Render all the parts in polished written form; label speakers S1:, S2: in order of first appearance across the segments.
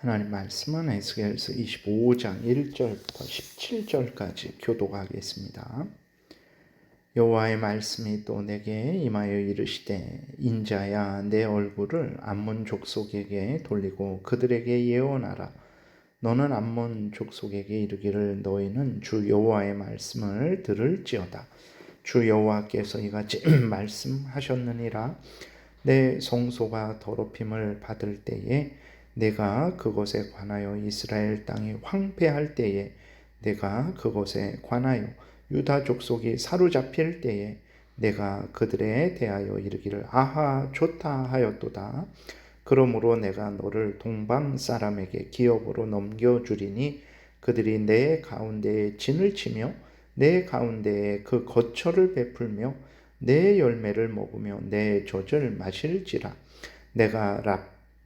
S1: 하나님 말씀은 에스겔서 25장 1절부터 17절까지 교독하겠습니다. 여호와의 말씀이 또 내게 임하여 이르시되 인자야 내 얼굴을 암몬 족속에게 돌리고 그들에게 예언하라. 너는 암몬 족속에게 이르기를 너희는 주 여호와의 말씀을 들을지어다. 주 여호와께서 이같이 말씀하셨느니라. 내 성소가 더럽힘을 받을 때에 내가 그것에 관하여 이스라엘 땅이 황폐할 때에 내가 그것에 관하여 유다 족속이 사로잡힐 때에 내가 그들에 대하여 이르기를 아하 좋다 하였도다. 그러므로 내가 너를 동방 사람에게 기업으로 넘겨주리니 그들이 내 가운데에 진을 치며 내 가운데에 그 거처를 베풀며 내 열매를 먹으며 내 젖을 마실지라. 내가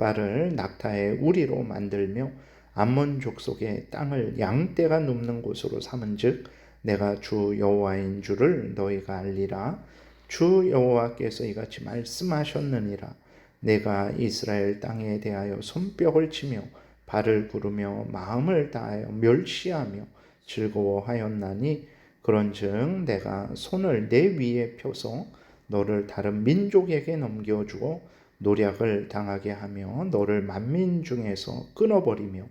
S1: 랍바를 낙타의 우리로 만들며 암몬 족속의 땅을 양떼가 눕는 곳으로 삼은즉 내가 주 여호와인 줄을 너희가 알리라. 주 여호와께서 이같이 말씀하셨느니라. 내가 이스라엘 땅에 대하여 손뼉을 치며 발을 구르며 마음을 다하여 멸시하며 즐거워하였나니 그런즉 내가 손을 내 위에 펴서 너를 다른 민족에게 넘겨주어 노략을 당하게 하며 너를 만민 중에서 끊어버리며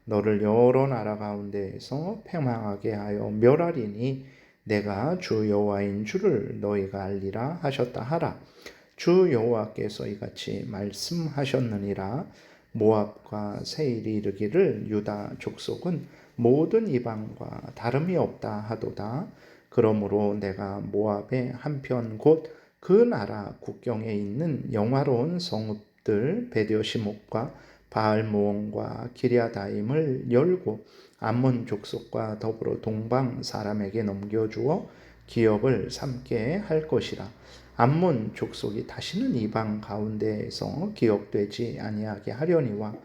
S1: 너를 여러 나라 가운데에서 패망하게 하여 멸하리니 내가 주 여호와인 줄을 너희가 알리라 하셨다 하라. 주 여호와께서 이같이 말씀하셨느니라. 모압과 세일이 이르기를 유다 족속은 모든 이방과 다름이 없다 하도다. 그러므로 내가 모압의 한편 곧 그 나라 국경에 있는 영화로운 성읍들 베드여시목과 바알모온과 기랴다임을 열고 암몬 족속과 더불어 동방 사람에게 넘겨주어 기업을 삼게 할 것이라. 암몬 족속이 다시는 이방 가운데에서 기업되지 아니하게 하려니와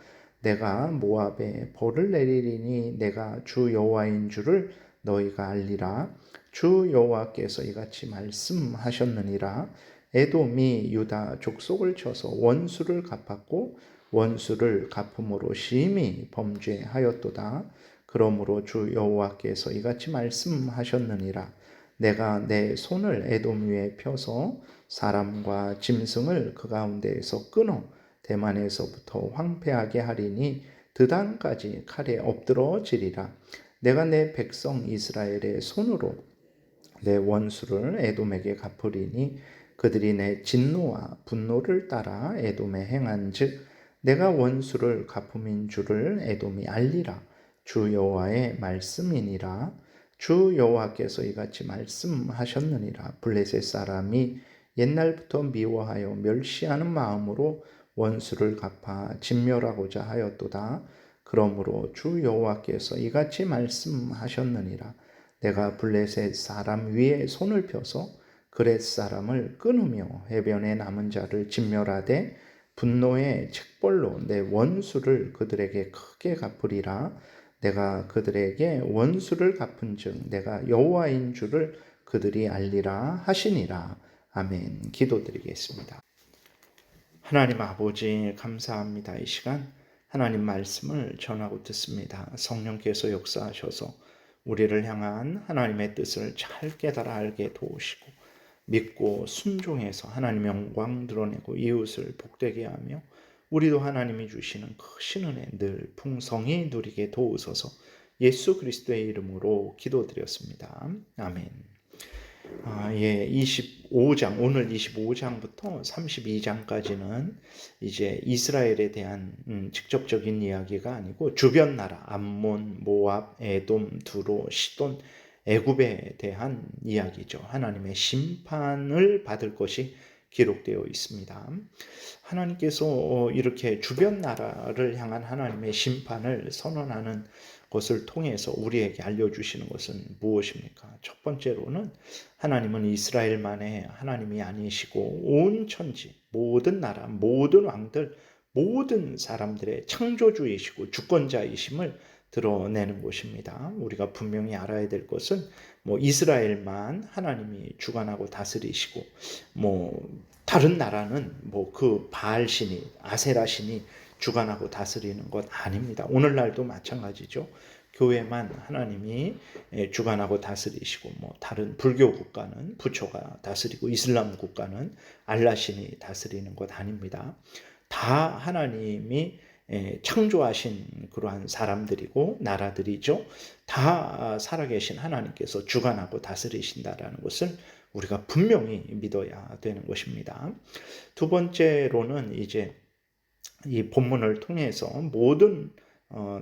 S1: 내가 모압에 벌을 내리리니 내가 주 여호와인 줄을 너희가 알리라. 주 여호와께서 이같이 말씀하셨느니라. 에돔이 유다 족속을 쳐서 원수를 갚았고 원수를 갚음으로 심히 범죄하였도다. 그러므로 주 여호와께서 이같이 말씀하셨느니라. 내가 내 손을 에돔 위에 펴서 사람과 짐승을 그 가운데에서 끊어 대만에서부터 황폐하게 하리니 드단까지 칼에 엎드러지리라. 내가 내 백성 이스라엘의 손으로 내 원수를 에돔에게 갚으리니 그들이 내 진노와 분노를 따라 에돔에 행한즉 내가 원수를 갚음인 줄을 에돔이 알리라. 주 여호와의 말씀이니라. 주 여호와께서 이같이 말씀하셨느니라. 블레셋 사람이 옛날부터 미워하여 멸시하는 마음으로 원수를 갚아 진멸하고자 하였도다. 그러므로 주 여호와께서 이같이 말씀하셨느니라. 내가 블레셋 사람 위에 손을 펴서 그렛 사람을 끊으며 해변에 남은 자를 진멸하되 분노의 책벌로 내 원수를 그들에게 크게 갚으리라. 내가 그들에게 원수를 갚은즉 내가 여호와인 줄을 그들이 알리라 하시니라. 아멘. 기도드리겠습니다. 하나님 아버지 감사합니다. 이 시간 하나님 말씀을 전하고 듣습니다. 성령께서 역사하셔서 우리를 향한 하나님의 뜻을 잘 깨달아 알게 도우시고 믿고 순종해서 하나님의 영광 드러내고 이웃을 복되게 하며 우리도 하나님이 주시는 크신 은혜 늘 풍성히 누리게 도우소서. 예수 그리스도의 이름으로 기도드렸습니다. 아멘. 25장, 오늘 25장부터 32장까지는 이제 이스라엘에 대한 직접적인 이야기가 아니고 주변 나라, 암몬, 모압, 에돔, 두로, 시돈, 애굽에 대한 이야기죠. 하나님의 심판을 받을 것이 기록되어 있습니다. 하나님께서 이렇게 주변 나라를 향한 하나님의 심판을 선언하는 것을 통해서 우리에게 알려주시는 것은 무엇입니까? 첫 번째로는 하나님은 이스라엘만의 하나님이 아니시고 온 천지, 모든 나라, 모든 왕들, 모든 사람들의 창조주이시고 주권자이심을 드러내는 것입니다. 우리가 분명히 알아야 될 것은 이스라엘만 하나님이 주관하고 다스리시고 다른 나라는 그 바알 신이, 아세라 신이 주관하고 다스리는 것 아닙니다. 오늘날도 마찬가지죠. 교회만 하나님이 주관하고 다스리시고 뭐 다른 불교 국가는 부처가 다스리고 이슬람 국가는 알라신이 다스리는 것 아닙니다. 다 하나님이 창조하신 그러한 사람들이고 나라들이죠. 다 살아계신 하나님께서 주관하고 다스리신다라는 것을 우리가 분명히 믿어야 되는 것입니다. 두 번째로는 이제 이 본문을 통해서 모든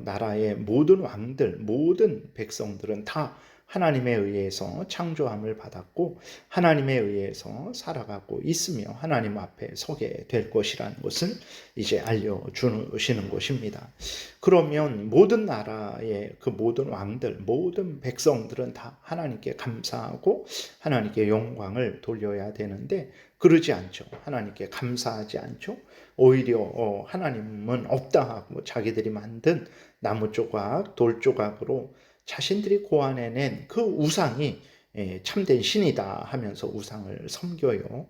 S1: 나라의 모든 왕들, 모든 백성들은 다 하나님에 의해서 창조함을 받았고 하나님에 의해서 살아가고 있으며 하나님 앞에 서게 될 것이라는 것을 이제 알려주시는 것입니다. 그러면 모든 나라의 그 모든 왕들, 모든 백성들은 다 하나님께 감사하고 하나님께 영광을 돌려야 되는데 그러지 않죠. 하나님께 감사하지 않죠. 오히려 하나님은 없다 하고 자기들이 만든 나무 조각, 돌 조각으로 자신들이 고안해낸 그 우상이 참된 신이다 하면서 우상을 섬겨요.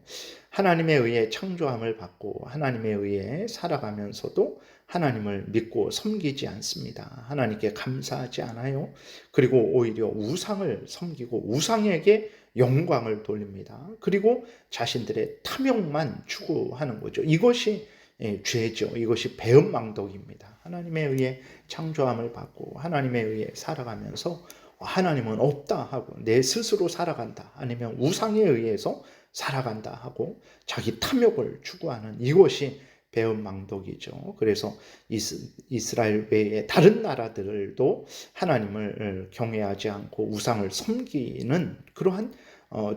S1: 하나님에 의해 창조함을 받고 하나님에 의해 살아가면서도 하나님을 믿고 섬기지 않습니다. 하나님께 감사하지 않아요. 그리고 오히려 우상을 섬기고 우상에게 영광을 돌립니다. 그리고 자신들의 탐욕만 추구하는 거죠. 이것이 죄죠. 이것이 배은망덕입니다. 하나님에 의해 창조함을 받고 하나님에 의해 살아가면서 하나님은 없다 하고 내 스스로 살아간다 아니면 우상에 의해서 살아간다 하고 자기 탐욕을 추구하는 이것이 배은망덕이죠. 그래서 이스라엘 외에 다른 나라들도 하나님을 경외하지 않고 우상을 섬기는 그러한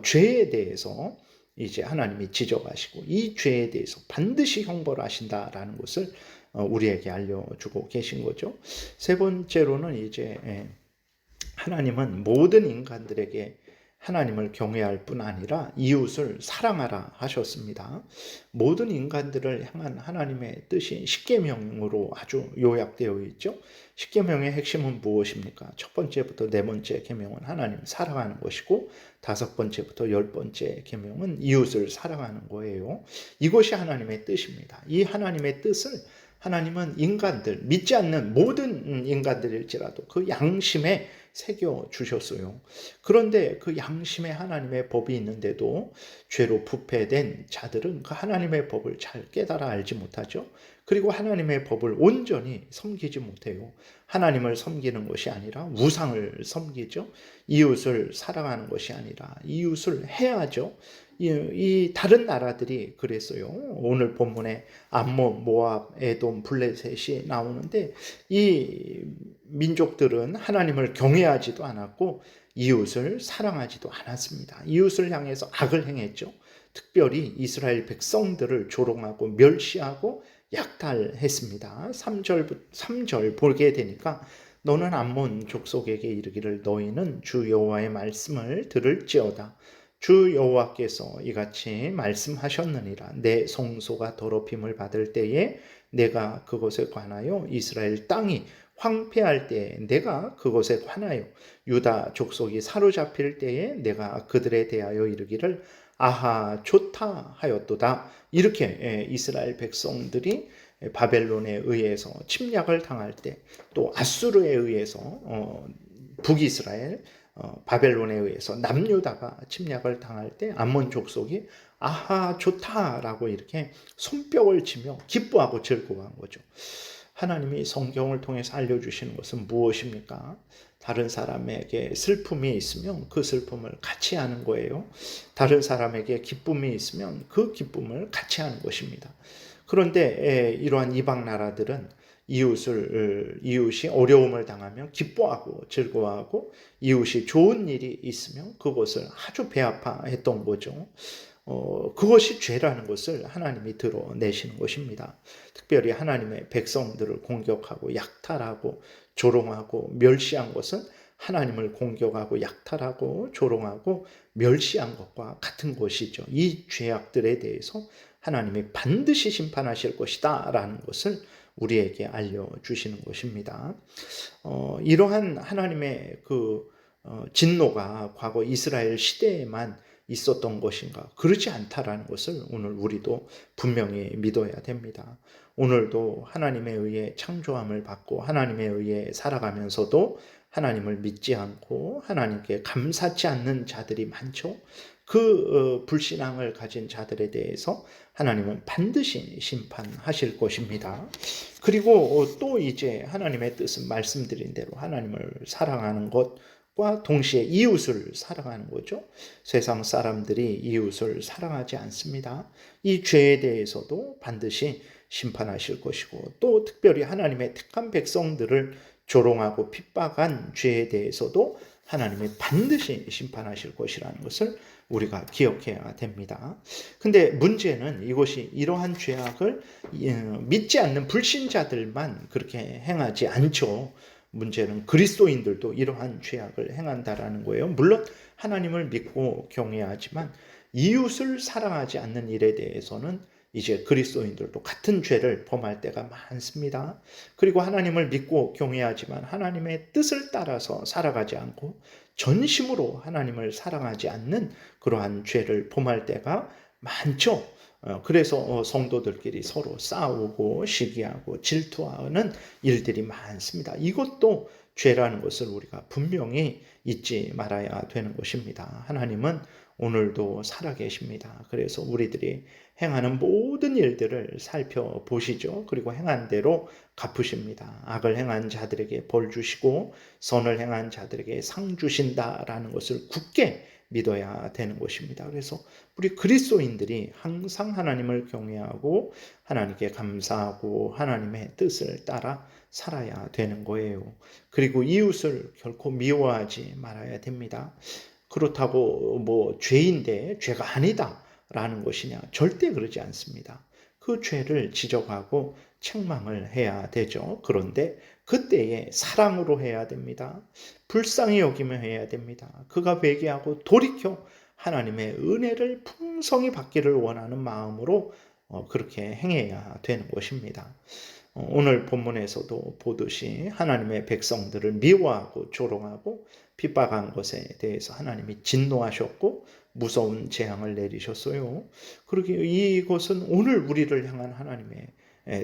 S1: 죄에 대해서 이제 하나님이 지적하시고 이 죄에 대해서 반드시 형벌을 하신다라는 것을 우리에게 알려주고 계신 거죠. 세 번째로는 이제 하나님은 모든 인간들에게 하나님을 경외할 뿐 아니라 이웃을 사랑하라 하셨습니다. 모든 인간들을 향한 하나님의 뜻이 십계명으로 아주 요약되어 있죠. 십계명의 핵심은 무엇입니까? 첫 번째부터 네 번째 계명은 하나님 사랑하는 것이고 다섯 번째부터 열 번째 계명은 이웃을 사랑하는 거예요. 이것이 하나님의 뜻입니다. 이 하나님의 뜻을 하나님은 인간들, 믿지 않는 모든 인간들일지라도 그 양심에 새겨 주셨어요. 그런데 그 양심에 하나님의 법이 있는데도 죄로 부패된 자들은 그 하나님의 법을 잘 깨달아 알지 못하죠. 그리고 하나님의 법을 온전히 섬기지 못해요. 하나님을 섬기는 것이 아니라 우상을 섬기죠. 이웃을 사랑하는 것이 아니라 이웃을 해야죠. 이 다른 나라들이 그랬어요. 오늘 본문에 암몬, 모압, 에돔, 블레셋이 나오는데 이 민족들은 하나님을 경외하지도 않았고 이웃을 사랑하지도 않았습니다. 이웃을 향해서 악을 행했죠. 특별히 이스라엘 백성들을 조롱하고 멸시하고 약탈했습니다. 3절 보게 되니까 너는 암몬 족속에게 이르기를 너희는 주 여호와의 말씀을 들을지어다. 주 여호와께서 이같이 말씀하셨느니라. 내 성소가 더럽힘을 받을 때에 내가 그것에 관하여 이스라엘 땅이 황폐할 때에 내가 그것에 관하여 유다 족속이 사로잡힐 때에 내가 그들에 대하여 이르기를 아하 좋다 하였도다. 이렇게 이스라엘 백성들이 바벨론에 의해서 침략을 당할 때 또 아수르에 의해서 북이스라엘 바벨론에 의해서 남유다가 침략을 당할 때 암몬 족속이 아하 좋다라고 이렇게 손뼉을 치며 기뻐하고 즐거워한 거죠. 하나님이 성경을 통해서 알려주시는 것은 무엇입니까? 다른 사람에게 슬픔이 있으면 그 슬픔을 같이 하는 거예요. 다른 사람에게 기쁨이 있으면 그 기쁨을 같이 하는 것입니다. 그런데 이러한 이방 나라들은 이웃이 어려움을 당하면 기뻐하고 즐거워하고 이웃이 좋은 일이 있으면 그것을 아주 배아파했던 거죠. 그것이 죄라는 것을 하나님이 드러내시는 것입니다. 특별히 하나님의 백성들을 공격하고 약탈하고 조롱하고 멸시한 것은 하나님을 공격하고 약탈하고 조롱하고 멸시한 것과 같은 것이죠. 이 죄악들에 대해서 하나님이 반드시 심판하실 것이다 라는 것을 우리에게 알려주시는 것입니다. 이러한 하나님의 그 진노가 과거 이스라엘 시대에만 있었던 것인가? 그렇지 않다라는 것을 오늘 우리도 분명히 믿어야 됩니다. 오늘도 하나님에 의해 창조함을 받고 하나님에 의해 살아가면서도 하나님을 믿지 않고 하나님께 감사치 않는 자들이 많죠. 그 불신앙을 가진 자들에 대해서 하나님은 반드시 심판하실 것입니다. 그리고 또 이제 하나님의 뜻은 말씀드린 대로 하나님을 사랑하는 것과 동시에 이웃을 사랑하는 거죠. 세상 사람들이 이웃을 사랑하지 않습니다. 이 죄에 대해서도 반드시 심판하실 것이고, 또 특별히 하나님의 택한 백성들을 조롱하고 핍박한 죄에 대해서도 하나님이 반드시 심판하실 것이라는 것을 우리가 기억해야 됩니다. 근데 문제는 이것이 이러한 죄악을 믿지 않는 불신자들만 그렇게 행하지 않죠. 문제는 그리스도인들도 이러한 죄악을 행한다라는 거예요. 물론 하나님을 믿고 경외하지만 이웃을 사랑하지 않는 일에 대해서는 이제 그리스도인들도 같은 죄를 범할 때가 많습니다. 그리고 하나님을 믿고 경외하지만 하나님의 뜻을 따라서 살아가지 않고 전심으로 하나님을 사랑하지 않는 그러한 죄를 범할 때가 많죠. 그래서 성도들끼리 서로 싸우고 시기하고 질투하는 일들이 많습니다. 이것도 죄라는 것을 우리가 분명히 잊지 말아야 되는 것입니다. 하나님은 오늘도 살아계십니다. 그래서 우리들이 행하는 모든 일들을 살펴보시죠. 그리고 행한 대로 갚으십니다. 악을 행한 자들에게 벌 주시고 선을 행한 자들에게 상 주신다라는 것을 굳게 믿어야 되는 것입니다. 그래서 우리 그리스도인들이 항상 하나님을 경외하고 하나님께 감사하고 하나님의 뜻을 따라 살아야 되는 거예요. 그리고 이웃을 결코 미워하지 말아야 됩니다. 그렇다고 뭐 죄인데 죄가 아니다라는 것이냐? 절대 그러지 않습니다. 그 죄를 지적하고 책망을 해야 되죠. 그런데 그때에 사랑으로 해야 됩니다. 불쌍히 여기며 해야 됩니다. 그가 회개하고 돌이켜 하나님의 은혜를 풍성히 받기를 원하는 마음으로 그렇게 행해야 되는 것입니다. 오늘 본문에서도 보듯이 하나님의 백성들을 미워하고 조롱하고 핍박한 것에 대해서 하나님이 진노하셨고 무서운 재앙을 내리셨어요. 그러기 이것은 오늘 우리를 향한 하나님의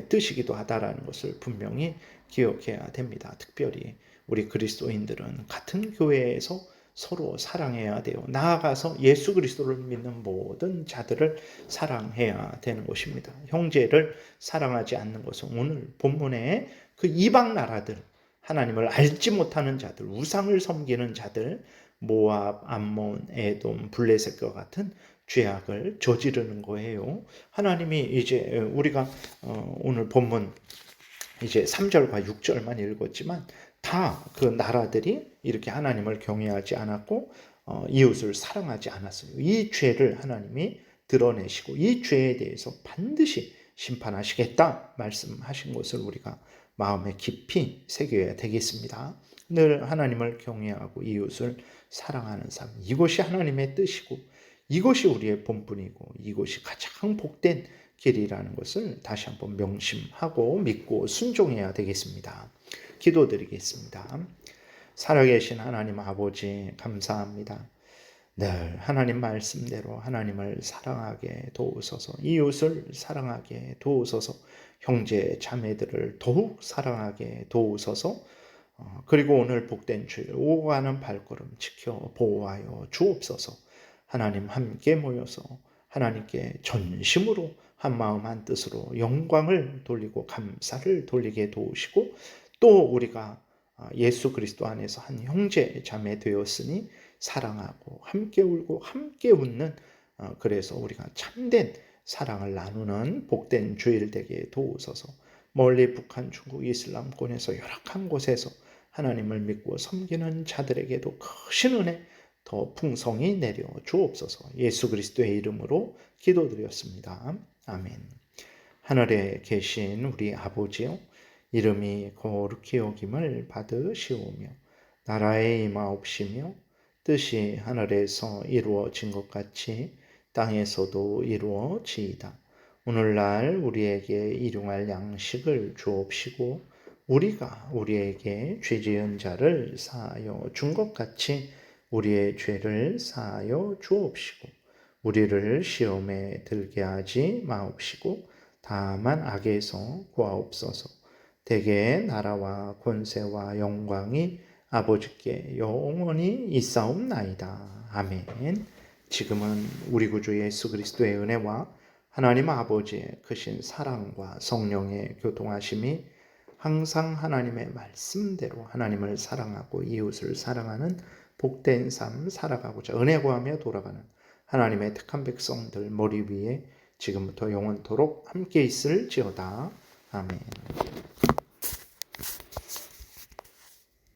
S1: 뜻이기도 하다라는 것을 분명히 기억해야 됩니다. 특별히 우리 그리스도인들은 같은 교회에서 서로 사랑해야 돼요. 나아가서 예수 그리스도를 믿는 모든 자들을 사랑해야 되는 것입니다. 형제를 사랑하지 않는 것은 오늘 본문에 그 이방 나라들, 하나님을 알지 못하는 자들, 우상을 섬기는 자들, 모압, 암몬, 에돔, 블레셋과 같은 죄악을 저지르는 거예요. 하나님이 이제 우리가 오늘 본문 이제 3절과 6절만 읽었지만 다 그 나라들이 이렇게 하나님을 경외하지 않았고 이웃을 사랑하지 않았어요. 이 죄를 하나님이 드러내시고 이 죄에 대해서 반드시 심판하시겠다 말씀하신 것을 우리가 마음에 깊이 새겨야 되겠습니다. 늘 하나님을 경외하고 이웃을 사랑하는 삶, 이것이 하나님의 뜻이고 이것이 우리의 본분이고 이것이 가장 복된 길이라는 것을 다시 한번 명심하고 믿고 순종해야 되겠습니다. 기도드리겠습니다. 살아계신 하나님 아버지 감사합니다. 늘 하나님 말씀대로 하나님을 사랑하게 도우소서, 이웃을 사랑하게 도우소서, 형제 자매들을 더욱 사랑하게 도우소서, 그리고 오늘 복된 주일 오고 가는 발걸음 지켜 보호하여 주옵소서. 하나님 함께 모여서 하나님께 전심으로 한마음 한뜻으로 영광을 돌리고 감사를 돌리게 도우시고, 또 우리가 예수 그리스도 안에서 한 형제 자매 되었으니 사랑하고 함께 울고 함께 웃는, 그래서 우리가 참된 사랑을 나누는 복된 주일 되게 도우소서. 멀리 북한, 중국, 이슬람권에서 열악한 곳에서 하나님을 믿고 섬기는 자들에게도 크신 은혜 더 풍성히 내려 주옵소서. 예수 그리스도의 이름으로 기도드렸습니다. 아멘. 하늘에 계신 우리 아버지요, 이름이 거룩히 여김을 받으시오며 나라의 임하옵시며 뜻이 하늘에서 이루어진 것 같이 땅에서도 이루어지이다. 오늘날 우리에게 일용할 양식을 주옵시고 우리가 우리에게 죄 지은 자를 사하여 준 것 같이 우리의 죄를 사하여 주옵시고 우리를 시험에 들게 하지 마옵시고 다만 악에서 구하옵소서. 대개 나라와 권세와 영광이 아버지께 영원히 있사옵나이다. 아멘. 지금은 우리 구주 예수 그리스도의 은혜와 하나님 아버지의 크신 사랑과 성령의 교통하심이 항상 하나님의 말씀대로 하나님을 사랑하고 이웃을 사랑하는 복된 삶 살아가고자 은혜 구하며 돌아가는 하나님의 택한 백성들 머리 위에 지금부터 영원토록 함께 있을지어다. 아멘.